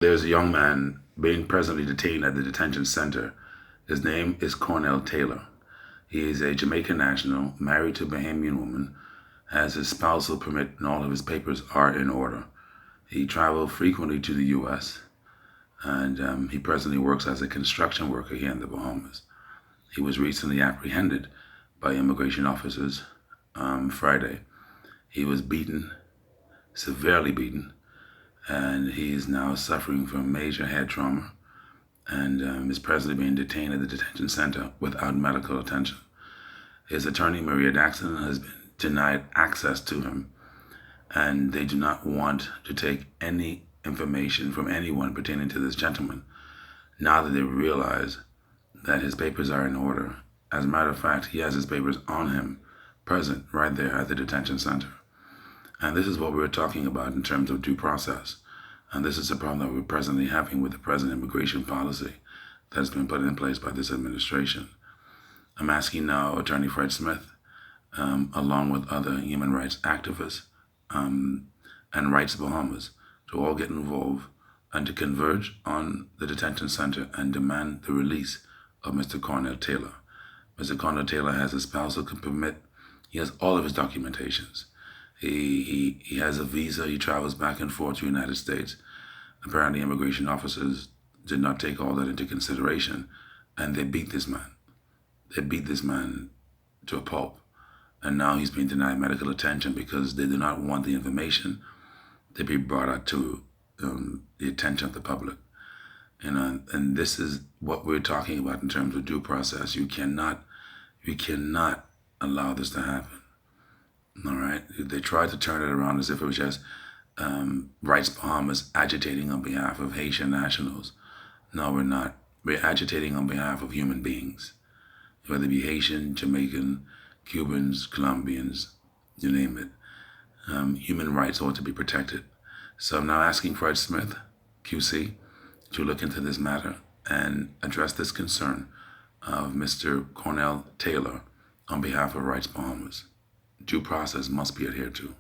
There's a young man being presently detained at the detention center. His name is Cornell Taylor. He is a Jamaican national, married to a Bahamian woman, has his spousal permit, and all of his papers are in order. He traveled frequently to the U.S., and he presently works as a construction worker here in the Bahamas. He was recently apprehended by immigration officers Friday. He was beaten, severely beaten, and he is now suffering from major head trauma and is presently being detained at the detention center without medical attention. His attorney, Maria Daxon, has been denied access to him, and they do not want to take any information from anyone pertaining to this gentleman now that they realize that his papers are in order. As a matter of fact, he has his papers on him, present right there at the detention center. And this is what we're talking about in terms of due process. And this is a problem that we're presently having with the present immigration policy that's been put in place by this administration. I'm asking now Attorney Fred Smith, along with other human rights activists and Rights Bahamas, to all get involved and to converge on the detention center and demand the release of Mr. Cornell Taylor. Mr. Cornell Taylor has a spousal permit. He has all of his documentations. He has a visa. He travels back and forth to the United States. Apparently, immigration officers did not take all that into consideration, and they beat this man. They beat this man to a pulp, and now he's being denied medical attention because they do not want the information to be brought out to the attention of the public. And this is what we're talking about in terms of due process. You cannot allow this to happen. All right. They tried to turn it around as if it was just Rights Bahamas agitating on behalf of Haitian nationals. No, we're not. We're agitating on behalf of human beings, whether it be Haitian, Jamaican, Cubans, Colombians, you name it. Human rights ought to be protected. So I'm now asking Fred Smith, QC, to look into this matter and address this concern of Mr. Cornell Taylor on behalf of Rights Bahamas. Due process must be adhered to.